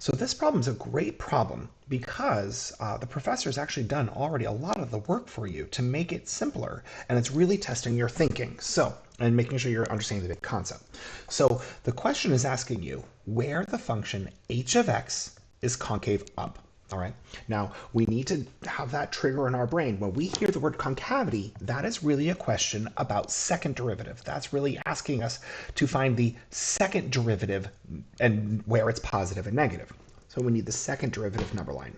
So this problem is a great problem because the professor has actually done already a lot of the work for you to make it simpler, and it's really testing your thinking. And making sure you're understanding the big concept. So the question is asking you where the function h of x is concave up. All right. Now we need to have that trigger in our brain. When we hear the word concavity, that is really a question about second derivative. That's really asking us to find the second derivative and where it's positive and negative. So we need the second derivative number line.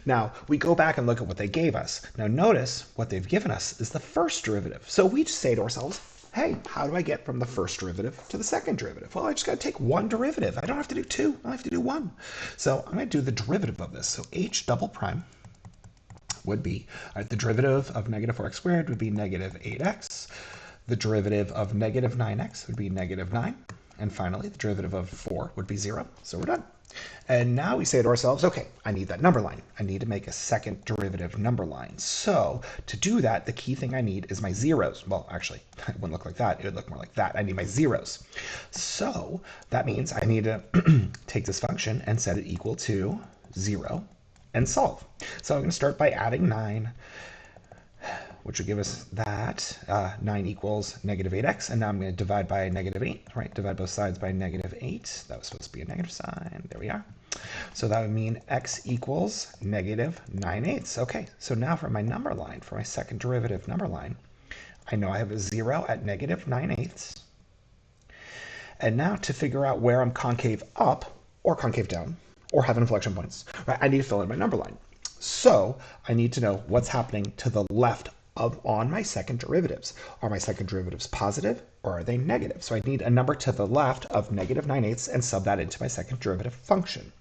Now we go back and look at what they gave us. Now notice what they've given us is the first derivative. So we just say to ourselves, hey, how do I get from the first derivative to the second derivative? Well, I just got to take one derivative. I don't have to do two. I have to do one. So I'm going to do the derivative of this. So h double prime would be, the derivative of negative 4x squared would be negative 8x. The derivative of negative 9x would be negative 9. And finally, the derivative of 4 would be 0. So we're done. And now we say to ourselves, okay, I need that number line. I need to make a second derivative number line. So to do that, the key thing I need is my zeros. Well, actually, it wouldn't look like that. It would look more like that. I need my zeros. So that means I need to take this function and set it equal to 0 and solve. So I'm going to start by adding 9, which will give us that 9 equals negative 8x. And now I'm going to divide by negative 8, right? Divide both sides by negative 8. That was supposed to be a negative sign. There we are. So that would mean x equals negative 9/8. Okay, so now for my number line, for my second derivative number line, I know I have a 0 at negative 9/8. And now to figure out where I'm concave up or concave down or have inflection points, right? I need to fill in my number line. So I need to know what's happening to the left on my second derivatives. Are my second derivatives positive or are they negative? So I need a number to the left of negative 9/8 and sub that into my second derivative function.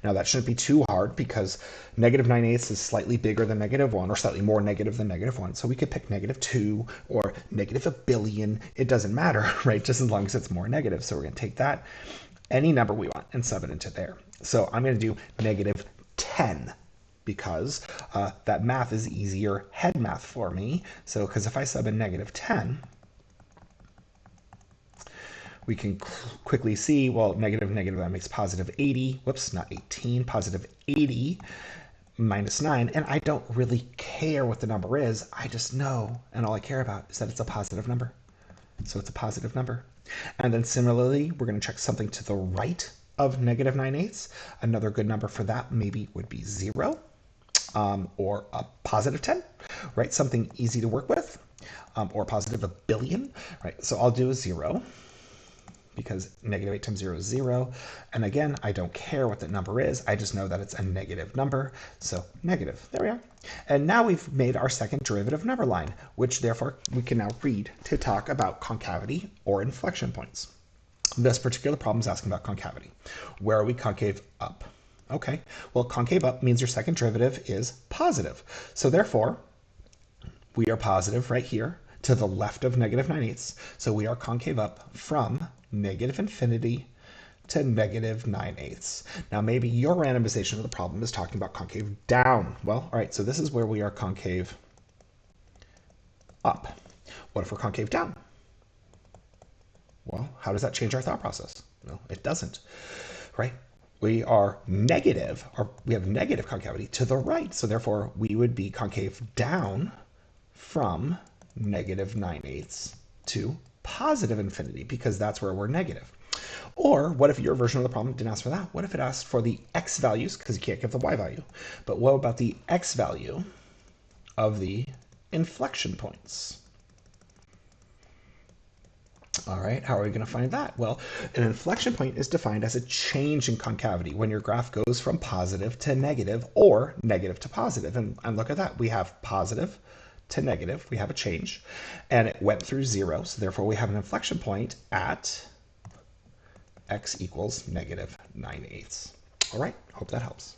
Now that shouldn't be too hard because negative 9/8 is slightly bigger than negative 1 or slightly more negative than negative 1. So we could pick negative 2 or negative a billion. It doesn't matter, right? Just as long as it's more negative. So we're going to take that, any number we want, and sub it into there. So I'm going to do negative 10. Because that math is easier head math for me. So, because if I sub in negative 10, we can quickly see, well, negative, that makes positive 80. Whoops, not 18, positive 80 minus 9. And I don't really care what the number is. I just know, and all I care about is that it's a positive number. So it's a positive number. And then similarly, we're going to check something to the right of negative 9/8. Another good number for that maybe would be 0. Or a positive 10, right? Something easy to work with, or positive a billion, right? So I'll do a 0 because negative 8 times 0 is 0. And again, I don't care what that number is. I just know that it's a negative number. So negative, there we are. And now we've made our second derivative number line, which therefore we can now read to talk about concavity or inflection points. This particular problem is asking about concavity. Where are we concave up? Okay, well, concave up means your second derivative is positive. So therefore, we are positive right here to the left of negative 9/8. So we are concave up from negative infinity to negative 9/8. Now, maybe your randomization of the problem is talking about concave down. Well, all right, so this is where we are concave up. What if we're concave down? Well, how does that change our thought process? No, it doesn't, right? We are negative, or we have negative concavity to the right. So therefore, we would be concave down from negative 9/8 to positive infinity, because that's where we're negative. Or what if your version of the problem didn't ask for that? What if it asked for the x values, because you can't give the y value, but what about the x value of the inflection points? All right, how are we going to find that? Well, an inflection point is defined as a change in concavity when your graph goes from positive to negative or negative to positive. And look at that. We have positive to negative. We have a change, and it went through 0. So therefore, we have an inflection point at x equals negative 9/8. All right, hope that helps.